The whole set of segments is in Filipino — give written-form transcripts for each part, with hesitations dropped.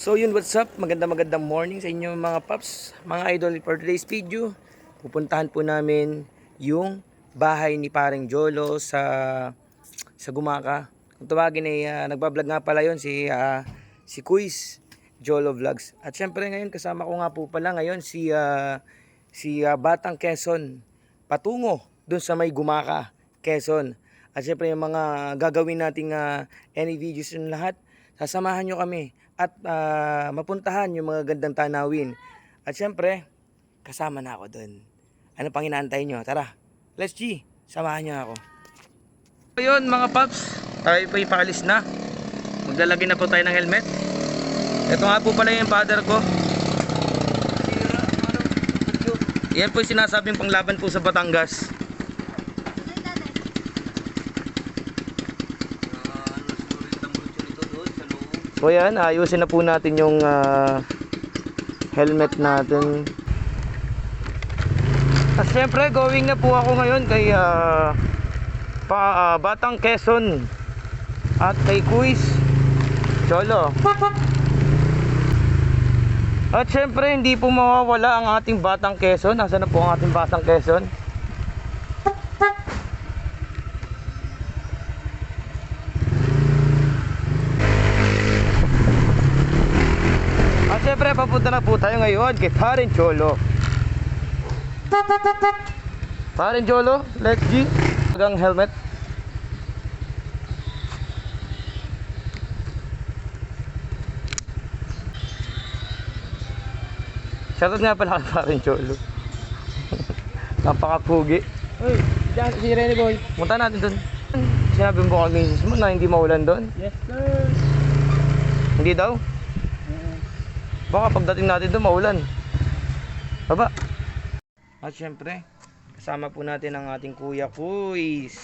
So yun, what's up? Magandang morning sa inyo mga paps, mga idol. For today's video, pupuntahan po namin yung bahay ni Paring Jolo sa Gumaka. Kung tawagin ay nagbablog nga pala yun si Kuis Jolo Vlogs. At syempre ngayon kasama ko nga po pala ngayon si Batang Quezon patungo dun sa may Gumaka, Quezon. At syempre yung mga gagawin nating any videos yung lahat, sasamahan nyo kami at mapuntahan yung mga gandang tanawin. At syempre, kasama na ako doon. Ano pang inaantay nyo? Tara, let's G, samahan nyo ako. Ayun mga paps, tayo po ipaalis na. Maglalagay na po tayo ng helmet. Ito nga po pala yung father ko. Yan po yung sinasabing panglaban po sa Batangas. So yan, ayusin na po natin yung helmet natin. At syempre, going na po ako ngayon kay Batang Quezon at kay Kuis Jolo. At syempre, hindi po mawawala ang ating Batang Quezon. Nasaan na po ang ating Batang Quezon? Siyempre, papunta na po tayo ngayon kay Paring Jolo. Paring Jolo, let's G. Ang helmet. Shoutout nga pala kay Paring Jolo. Napakapugi. Uy, dyan si Rene Boy. Punta natin dun. Sinabi mo kay misis mo na hindi maulan doon? Yes sir. Hindi daw? Baka pagdating natin doon maulan. Baba. At syempre, kasama po natin ang ating kuya Kuis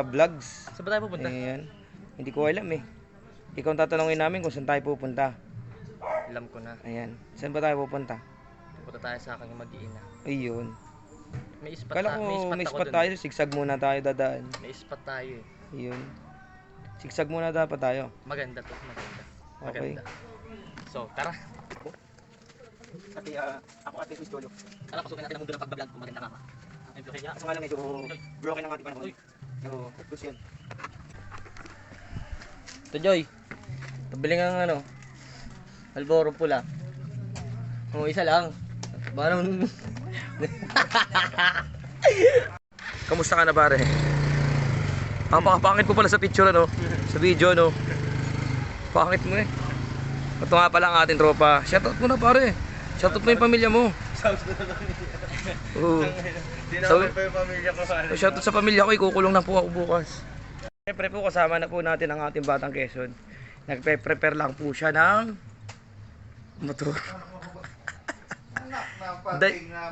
Vlogs. Saan ba tayo pupunta? Ayan. Hindi ko alam eh. Ikaw ang tatanungin namin kung saan tayo pupunta. Alam ko na. Ayan. Saan ba tayo pupunta? Pupunta tayo sa aking mag-iina. Ayun. May spot, Kala ko may spot tayo. Sigsag muna tayo dadaan. May spot tayo eh. Ayun. Sigsag muna dapat tayo. Maganda to, maganda. Okay. Maganda. So, tara. Kasi ako ate Kuis Jolo. Tara, pasukin natin ang mundo ng pagbablog kung maganda ka. Ang influence niya. Kasi nga lang medyo broken ang ating panahon. Pero gusto yan. Ito Joy. Pabili nga ng Malboro pula. O, isa lang. Baka naman. Kamusta ka na pare? Ang pakapangit mo pala sa picture ano? Sa video no? Pangit mo eh. Ito nga pala ang ating tropa. Shoutout mo na pare. Shoutout mo yung pamilya mo. Hindi naman pa yung pamilya ko. Shoutout sa pamilya ko. Ikukulong na po ako bukas. Siyempre po kasama na po natin ang ating Batang Quezon. Nagpe-prepare lang po siya ng motor.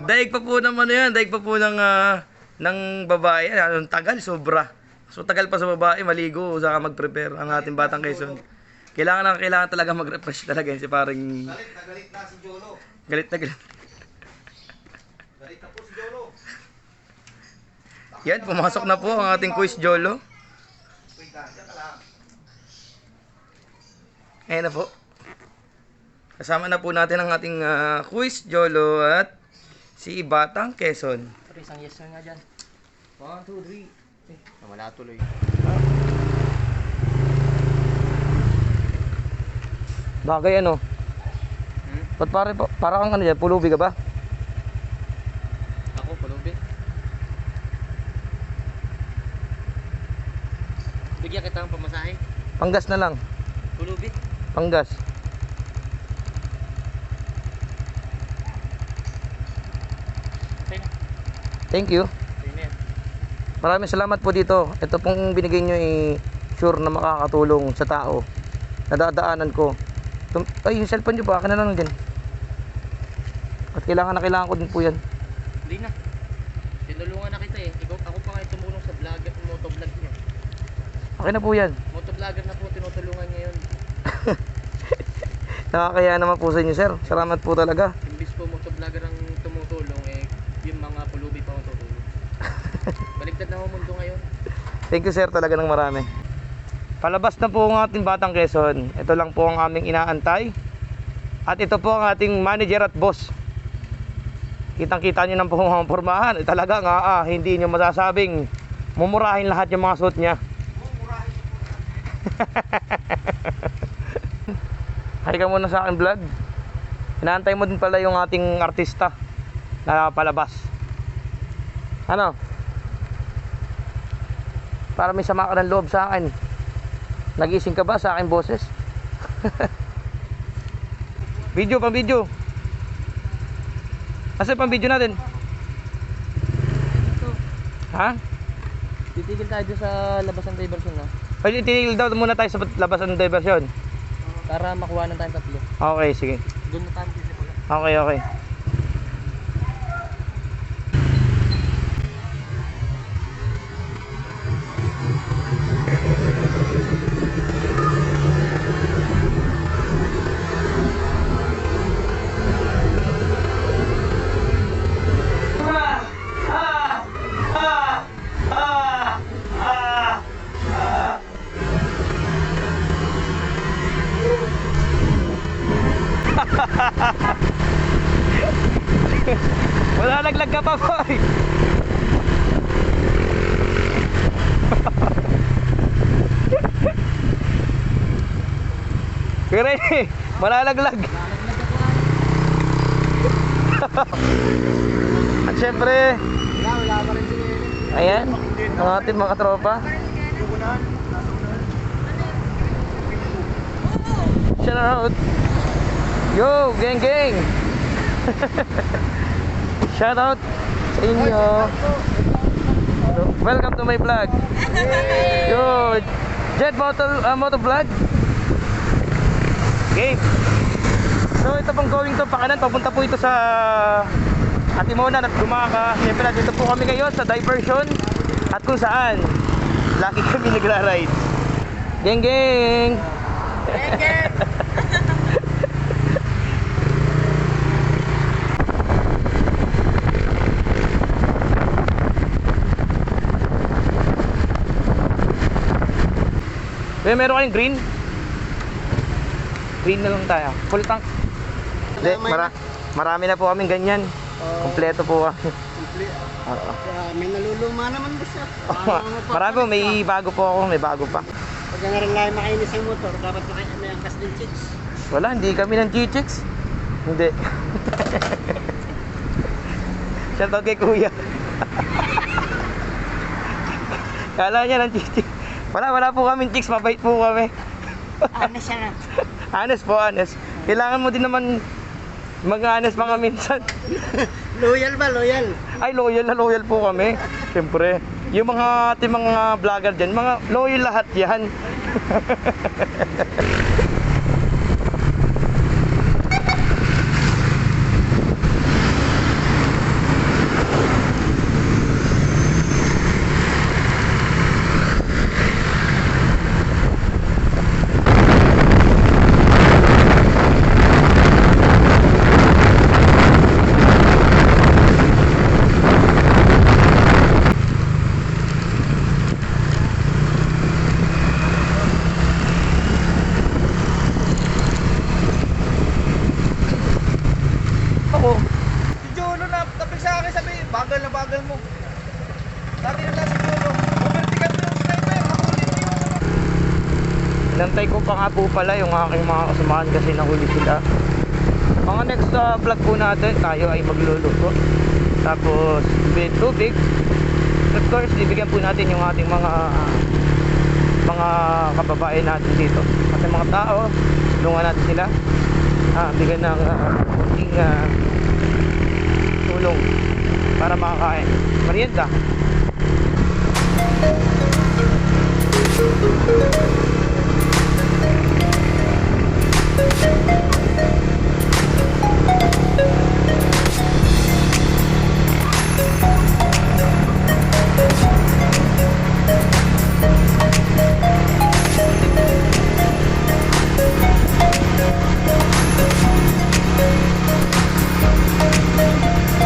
Daig pa po naman yan. Daig pa po ng babae. Ang tagal, sobra. So tagal pa sa babae, maligo, saka mag-prepare ang ating Batang Quezon. Kailangan talaga mag-refresh talaga yun si paring... Galit na si Jolo. Galit na galit. Galit na po si Jolo. Yan, pumasok na po ang ating Kuis Jolo. Wait lang, dyan ka lang. Ayan na po. Kasama na po natin ang ating Kuis Jolo at si Batang Quezon. Pero isang yes nga dyan. 1, 2, 3. Wala tuloy. Bagay ano? Ba't para kang ano dyan? Pulubi ka ba? Ako, pulubi. Bigyan kita ng pamasahe. Panggas na lang. Pulubi. Panggas. Okay na. Thank you. Okay na yan. Maraming salamat po dito. Ito pong binigay nyo sure na makakatulong sa tao. Nadadaanan ko. Ay, yung cellphone nyo ba? Akin na lang din. At kailangan ko din po yan. Hindi na. Tinulungan na kita eh. Ako pa kayo tumulong sa vlogger, motovlog niyo. Akin na po yan. Motovlogger na po tinutulungan niya yun. Nakakaya naman po sa inyo sir. Salamat po talaga. Imbis po motovlogger ang tumutulong eh, yung mga pulubi pa ang tutulong. Baligtad na ang mundo ngayon. Thank you sir talaga ng marami. Palabas na po ang ating Batang Quezon. Ito lang po ang aming inaantay. At ito po ang ating manager at boss. Kitang-kita nyo ng pumampormahan. Talaga nga, hindi nyo masasabing mumurahin lahat yung mga suot niya. Hay ka muna sa akin vlog. Inaantay mo din pala yung ating artista na palabas. Ano? Para may sama ka ng loob sa akin. Nagising ka ba sa aking boses? Video, pang video. Asa pang video natin? Ha? Titigil tayo dun sa labas ng diversion na. Pwede titigil daw muna tayo sa labas ng diversion. Para makuha ng tayong tatlo. Okay, sige. Doon na tayo titigil. Okay, okay. Wala, laglag ka pa, boy. Kira eh, malalaglag. At syempre, Wala pa rin sila. ayan, ang ating mga tropa. Shout out. Yo, gang gang. Shout out sa inyo. Welcome to my vlog. Yo, Jet Moto Vlog. Okay. So ito pong going to Pakanan. Papunta po ito sa Atimonan at Gumaka. Siyempre dito po kami ngayon sa diversion. At kung saan lagi kami nagra-ride. Gang gang. Gang gang! Meron kayong green? Green na lang tayo. Full tank. Hindi, marami na po kaming ganyan. Kompleto po kami. Oo. May naluluma naman ba siya? Marami po, may bago po ako, may bago pa. Pag nga rin lang makainis ang motor, dapat may angkas din chicks. Wala, hindi kami ng G-Chicks. Hindi. Shoutout kay kuya. Kala niya ng G-Chicks. Wala po kaming chicks, mabait po kami. Honest siya na. Honest po, honest. Kailangan mo din naman mag-honest mga minsan. Loyal ba? Loyal? Ay, loyal na loyal po kami. Siyempre. Yung mga ating mga vlogger dyan, mga loyal lahat yan. Ako, Si Jolo na, tapik sa akin, sabi, bagal na bagal mo. Dati na lang si Jolo. Overtical mo yung sniper, hakulin mo yung... inantay ko pa nga po pala yung aking mga kasamahan kasi nahuli sila. Mga next vlog po natin, tayo ay magluluto. Tapos, with tubig. Of course, bibigyan po natin yung ating mga kababayan natin dito. Kasi mga tao, tulungan natin sila. Bigyan ng kunting tulong para makakain. Merienda.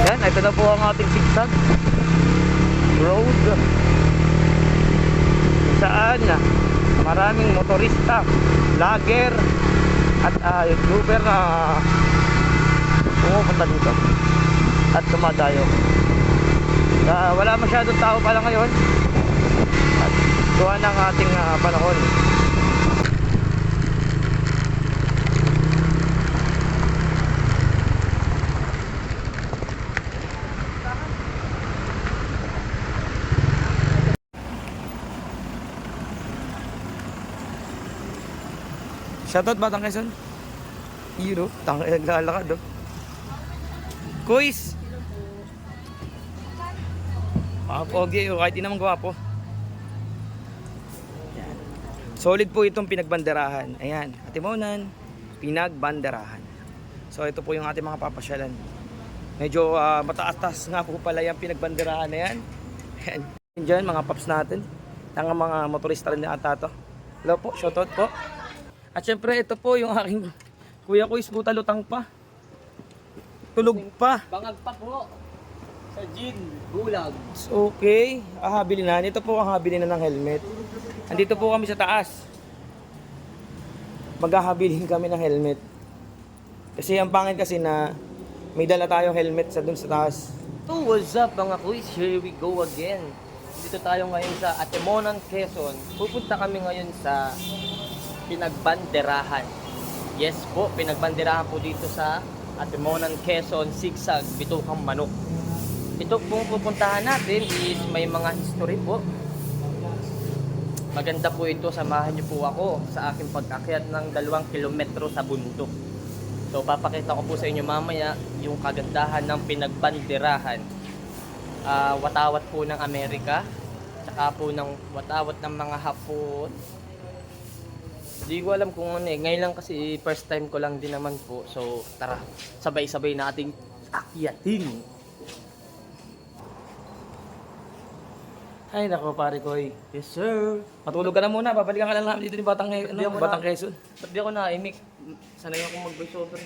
Yan, ito na po ang ating zigzag road. Saan na? maraming motorista, vlogger at YouTuber na pumupunta dito at dumadayo. Wala masyadong tao pala ngayon at gawa ng ating panahon. Shoutout Batang Quezon. Hero, naglalakad oh. Kuis! Pogi, kahit di naman gwapo. Yan. Solid po itong pinagbanderahan. Ayan, Atimonan, pinagbanderahan. So ito po yung ating mga papasyalan. Medyo mataas-taas nga po pala yung pinagbanderahan na yan. Ayan. Diyan mga paps natin. Ang mga motorista rin na ata to. Hello po, shoutout po. At syempre ito po yung aking Kuya Kuis, buta lutang pa. Tulog pa. Bangag pa po. Sa gin, bulag. Okay, habili na. Ito po ang habili na ng helmet. Andito po kami sa taas. Maghahabilin kami ng helmet. Kasi ang pangit kasi na may dala tayong helmet sa dun sa taas. So what's up mga kuis? Here we go again. Dito tayo ngayon sa Atimonan, Quezon. Pupunta kami ngayon sa Pinagbanderahan. Yes po, Pinagbanderahan po dito sa Atimonan, Quezon, Sigsag, Bitukang Manok. Ito pong pupuntahan natin is may mga history po. Maganda po ito, samahan niyo po ako sa aking pag-akyat ng 2 kilometro sa bundok. So papakita ko po sa inyo mamaya yung kagandahan ng Pinagbanderahan. Watawat po ng Amerika, tsaka po ng watawat ng mga Hapon. Hindi ko alam kung ano eh. Ngayon lang kasi first time ko lang din naman po. So tara, sabay-sabay nating akyatin. Ay nako pare Koy. Yes sir. Matulog ka na muna. Babalikan ka lang namin dito ni Batang Quezon. Ba't di ako naimik? Sanay ako mag-voice over.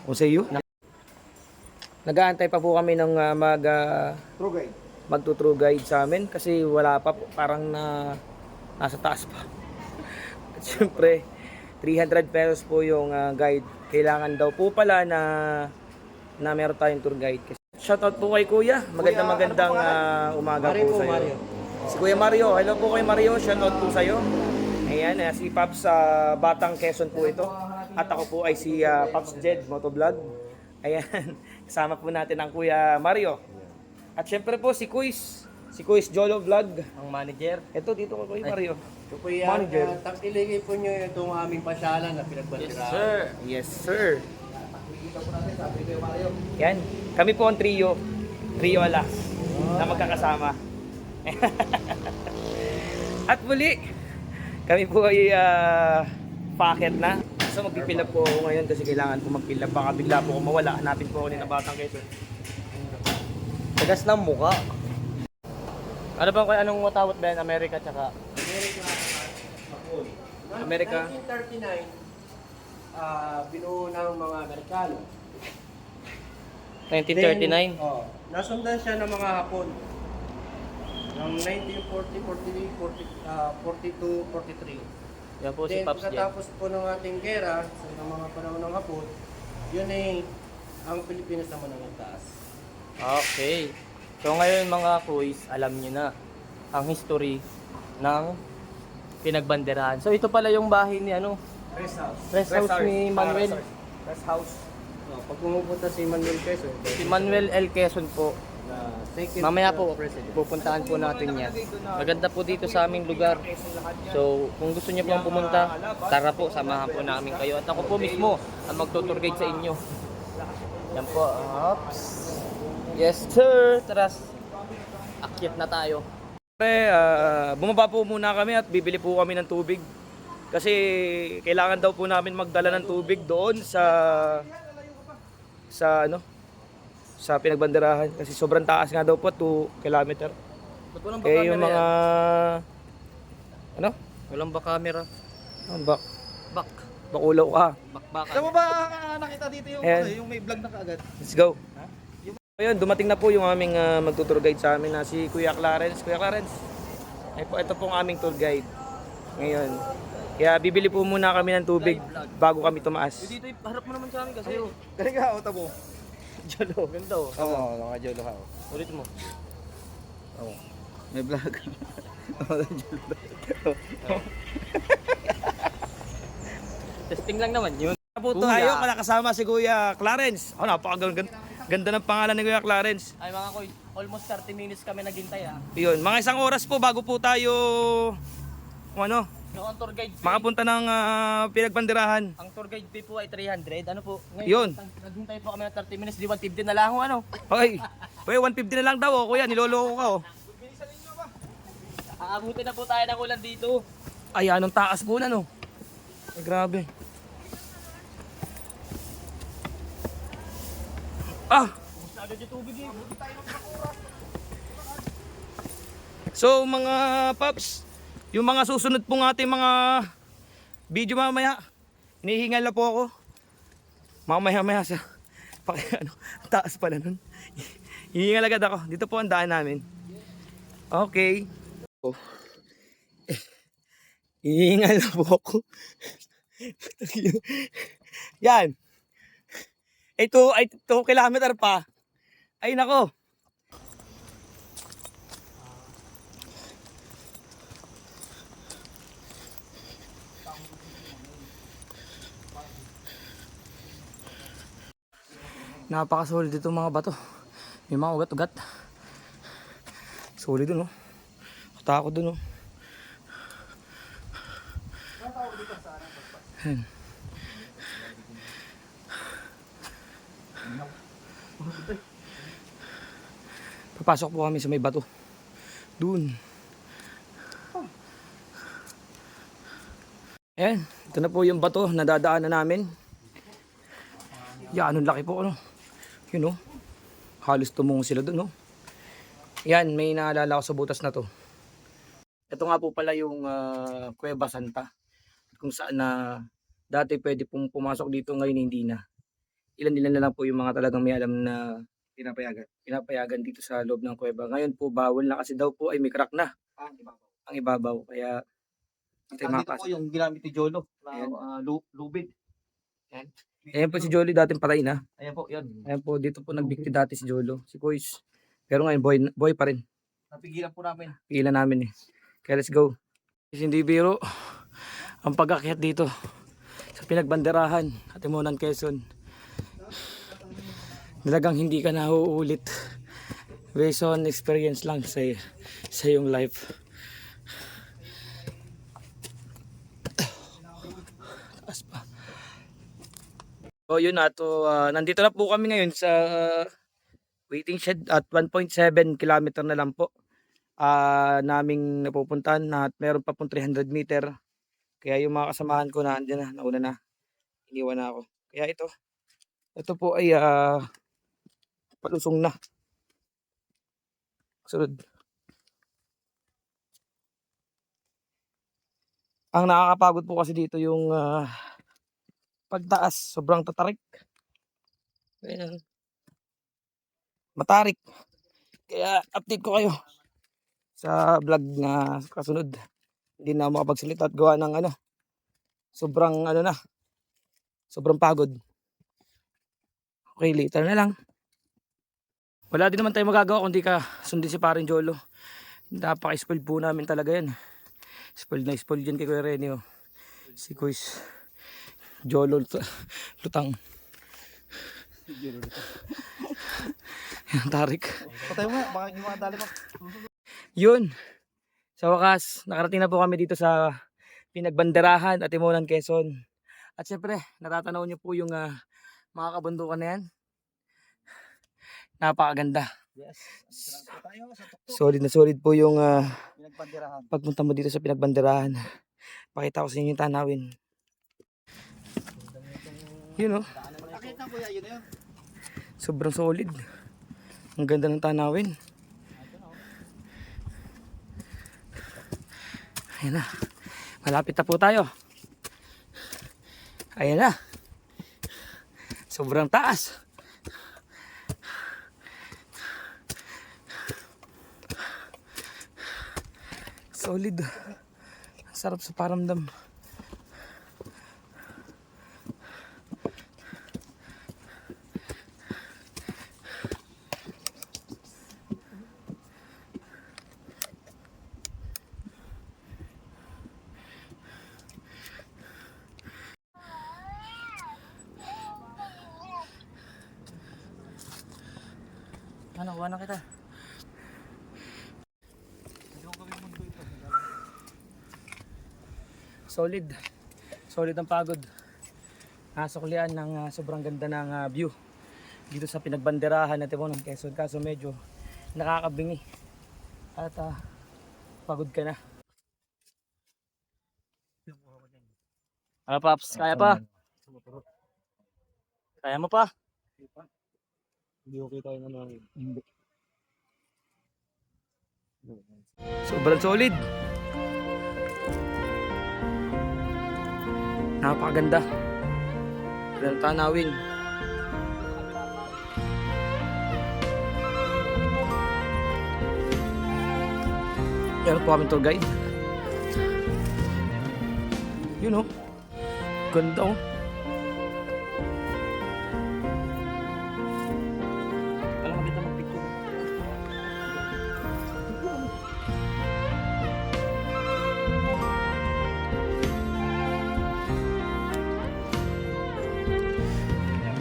O sa iyo? Nag-aantay pa po kami ng True guide. magto-true guide sa amin kasi wala pa po, parang nasa taas pa. At syempre 300 pesos po yung guide. Kailangan daw po pala na meron tayong tour guide. Shoutout po kay Kuya. Magandang umaga po sa iyo. Si Kuya Mario. Hello po kay Mario. Shoutout po sa iyo. Ayan, si Pops sa Batang Quezon po ito. At ako po ay si Pops Jed Motovlog. Ayan, kasama po natin ang Kuya Mario. At syempre po si Kuis. Si Kuis Jolo Vlog. Ang manager. Ito dito ko Kuya Mario. Ito po yan, Manager. iligay po nyo itong aming pasyalan na Yes pinagbanderahan. sir. Yes, sir. Yan. Kami po ang trio. Trio ala. Na magkakasama. At muli, kami po ay packet na. So magpipil up po ako ngayon kasi kailangan po magpil up. Baka bigla po ako mawala. Hanapin po ako ni na Batang Quezon. Tagas ng muka. Ano bang kaya anong watawat ba yan? Amerika tsaka Amerika? 1939, binuo ng mga Amerikano. 1939? Nasundan siya ng mga Hapon. Ng 1940, 42, 43. Yan po si Then, Pops Jen. pagkatapos po ng ating gera, sa mga panahon ng Hapon, yun ay ang Pilipinas naman ang nagtaas. Okay. So ngayon mga kuys, alam niyo na ang history ng Pinagbanderahan. So ito pala yung bahay ni ano? Rest house. Rest house ni Manuel. Rest house. Pag pumupunta si Manuel Quezon, Si Manuel L. Quezon po. second Mamaya po, president. pupuntahan po natin yan. Maganda po dito sa aming lugar. So, kung gusto niyo pong pumunta, tara po, samahan po namin kayo. At ako po mismo ang magtutour guide sa inyo. Yan po. Oops. Yes, sir. Tara, akyat na tayo. Bumaba po muna kami at bibili po kami ng tubig. Kasi kailangan daw po namin magdala ng tubig doon sa Pinagbanderahan kasi sobrang taas nga daw po, 2 kilometer. Ba't walang ba Eh camera yung mga yan? Walang ba camera? Back. Bakulaw ka. Bakbakan. Saan mo ba nakita dito yung, Ayan. yung may vlog na kaagad? Let's go. Ayun, dumating na po yung aming magtutour guide sa amin na si Kuya Clarence. Kuya Clarence, ito pong aming tour guide. Ngayon. Kaya bibili po muna kami ng tubig bago kami tumaas. Dito, harap mo naman sa amin kasi. Galing ka, o tabo. Jolo, ganda oh. Oo, nakajolo ka. Ulit mo. Oo. May vlog. Testing lang naman yun. Po tayo, kasama si Kuya Clarence. Oh, napakaganda ganda ng pangalan ni Kuya Clarence. Ay mga koy, almost 30 minutes kami naghintay ah. Yun, mga isang oras po bago po tayo ano, Yung ang tour guide fee, makapunta ng pinagbanderahan. ang tour guide fee po ay 300. Ano po? Yun. Naghintay po kami ng 30 minutes, di 150 na lang ho, ano. Okay. Kuya, 150 na lang daw, oh. Kuya, niloloko ka, oh. Aabutin na po tayo ng ulan dito. Ay, anong taas po na, no? Ay, grabe. Ah! Agad yung tubig eh. So, mga paps, yung mga susunod pong ating mga video mamaya, hinihingal na po ako. Mamaya sa ano, taas pala nun. Hihingal agad ako. Dito po ang daan namin. Okay. Oh. Hihingal na po ako. Yan. 2 kilometer pa. Ay nako. Napakasolid dito mga bato. May mga ugat-ugat. Solid dun, oh. Takot dun, oh. Ayan. Papasok po kami sa may bato. Dun. Ayan. Ito na po yung bato na dadaanan namin. Yan, anong laki po, ano. Yun, oh. Halos tumungo sila dun, oh. Yan, may naalala ko sa butas na to. Ito nga po pala yung Cueva Santa. Kung saan na dati pwede pong pumasok dito, ngayon hindi na. Ilan na lang po yung mga talagang may alam na pinapayagan dito sa loob ng kuweba. Ngayon po bawal na kasi daw po ay may crack na ang ibabaw. Kaya dito Dito po yung ginamit ni Jolo Ayan. na lubid. Ayan po si Jolly, dating patay na. Ayan po, yan. Ayan po, dito po nagbikti dati si Jolo, si Kuis. Pero ngayon boy pa rin. Napigilan po namin. Pigilan namin eh. Kaya let's go. Kasi hindi biro ang pag-akyat dito sa pinagbanderahan at Timonan, Quezon. Talagang hindi ka na uulit. Based on experience lang sa iyong life. Taas pa. So yun na to, nandito na po kami ngayon sa waiting shed at 1.7 kilometer na lang po naming napupuntahan at meron pa pong 300 meter. Kaya yung mga kasamahan ko na andyan na, nauna na. Iniwan na ako. Kaya ito po ay palusong na. Sunod. Ang nakakapagod po kasi dito yung pagtaas. Sobrang tatarik. Ayan. Matarik. Kaya update ko kayo sa vlog na kasunod. Hindi na makapagsalita at gawa ng sobrang sobrang pagod. Okay, later na lang. Wala din naman tayo magagawa kundi ka sundin si paring Jolo. Napaka-spoiled po namin talaga yan. Spoiled na spoiled yan kay Kuya Renny, oh. Si Kuis Jolo lutang. Yan, tarik. Patay mo nga, baka yung mga dali mo. Yun. Sa wakas, nakarating na po kami dito sa pinagbanderahan at Timonan, Quezon. At syempre, natatanaw niyo po yung mga kabundukan na yan. Napakaganda. Yes. Tayo sa tuktok. Solid po yung Pinagbanderahan. pagpunta mo dito sa pinagbanderahan. Pakita ko sa inyo yung tanawin. Yun, oh. Nakita ko yun yun. Sobrang solid. Ang ganda ng tanawin. Ayan na. Malapit na po tayo. Ayan na. Sobrang taas. Solid. Napakasarap sa paramdam. Ano, kuha na kita. Solid. Solid ang pagod. Nasuklian ng sobrang ganda ng view dito sa pinagbanderahan natin po ng Quezon. Kaso medyo nakakabingi. At pagod ka na. Ano, Paps? Kaya pa? Kaya mo pa? Hindi okay tayo naman. Sobrang solid. Napakaganda. Ganda tanawin. Meron po kami tour guide. Yun oh. Ganda oh. Alam mo kita mag-picture.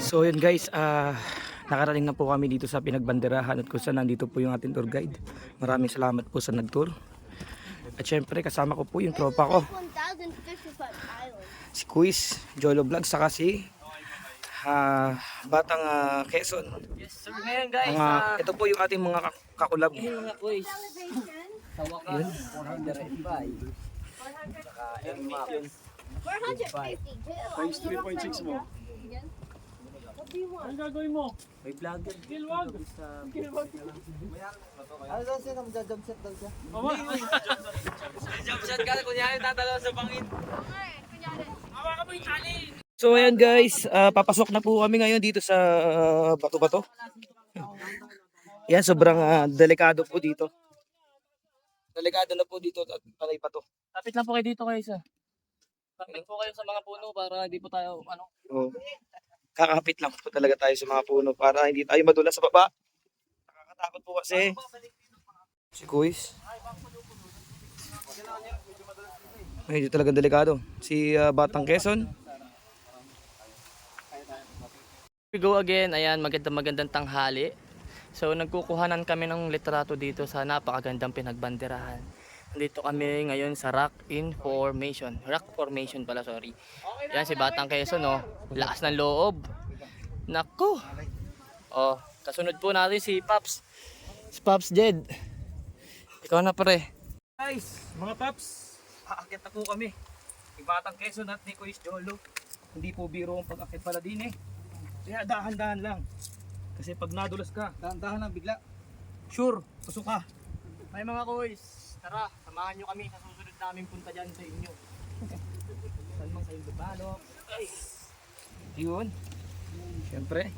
So yun guys, nakarating na po kami dito sa pinagbanderahan at kung saan nandito po yung ating tour guide. Maraming salamat po sa nag-tour. At syempre kasama ko po yung tropa ko. 1,055 islands. Si Quiz, Jolo Vlog, saka si Batang Quezon. Yes, sir. Ngayon, guys, Ito po yung ating mga kakulab. mga quiz. Sa wakas, 405. 452. mo. What do you want? May vlogger. Ano daw siya? Jump shot daw siya. Jump shot ka, kunyari tatalo sa bangin. So ayan guys, papasok na po kami ngayon dito sa bato-bato. Yan, sobrang delikado po dito. Delikado na po dito at panay pa to. Lapit lang po kayo dito, guys. Lapit po kayo sa mga puno para hindi po tayo, Oh. Kakapit lang po talaga tayo sa mga puno para hindi tayo madulas sa baba. Nakakatakot po kasi. Si Kuis. Medyo talagang delikado. Si Batang Quezon. we go again. Ayan, magandang tanghali. So, nagkukuhanan kami ng litrato dito sa napakagandang pinagbanderahan. Dito kami ngayon sa Rock Formation. Rock Formation pala, sorry. Yan si Batang Quezon, oh. Lakas ng loob. Naku. Oh, kasunod po natin si Paps. Si Paps Jed. Ikaw na pre. Guys, mga paps, aakyat na po kami. Ni Batang Quezon at ni Kuis Jolo. Hindi po biro ang pag-akyat pala din eh. Kaya dahan-dahan lang. Kasi pag nadulas ka, Dahan-dahan lang bigla. sure, tusok ka. May mga kuys. Tara, samahan nyo kami sa susunod namin punta dyan sa inyo. Salmang sa Indo Balok. Yun. Siyempre.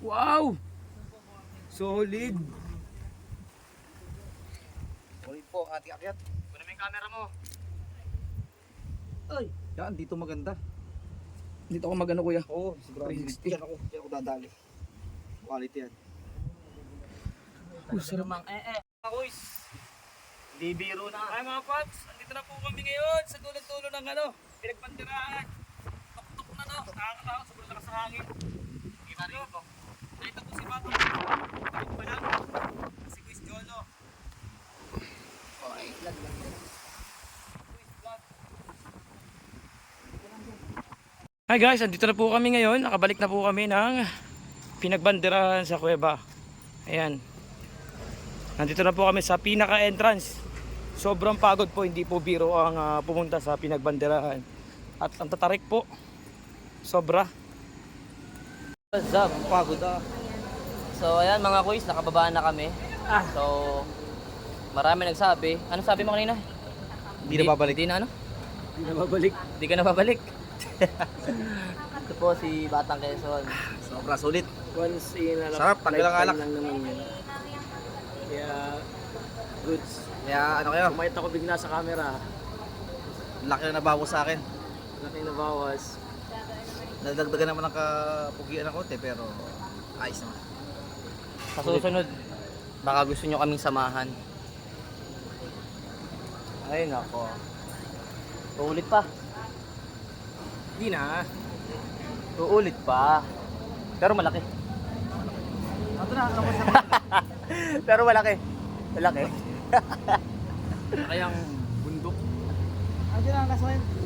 Wow! Solid. Ulit po, akyat. Kunin mo yung camera mo. Ay, yan, dito maganda. Dito ako magano kuya. Oo, sigurado. 360. Diyan ako dadali. Quality yan. Salmang mga kuys. Di biro na. Ay mga paps, andito na po kami ngayon sa dulo-dulo ng pinagbanderahan. Tok-tok na to. Nakakatakot, sobrang lakas ng hangin. Kita rin po. Nakita po si Batang. Takot pa lang. Si Kuis Jolo. Okay, vlog lang yan. Kuis vlog. Hi guys, andito na po kami ngayon. Nakabalik na po kami ng pinagbanderahan sa kuweba. Ayan. Nandito na po kami sa pinaka-entrance. Sobrang pagod po, hindi po biro ang pumunta sa pinagbanderahan. At ang tatarik po, sobra. What's up? Pagod So ayan mga kuys, nakababa na kami. So marami nagsabi. Ano sabi mo kanina? Hindi na babalik. Hindi na ano? Hindi na babalik. Hindi ka na babalik. Ito po si Batang Quezon. Sobra sulit. Once in a Sarap, tanggal ang alak. lang naman yun. Kaya, goods. Kaya ano kayo, Kumayat ako bigla sa camera. laki na nabawas sa akin. Laki na bawas. Nadagdagan naman ng kapugian ng konti pero ayos naman. Sa susunod, baka gusto nyo kaming samahan. Ay, nako. Uulit pa. Hindi na. Uulit pa. Pero malaki. Ito na, ano ko sa Pero malaki. Malaki. Kayang bundok. Andiyan na, nasa ngayon.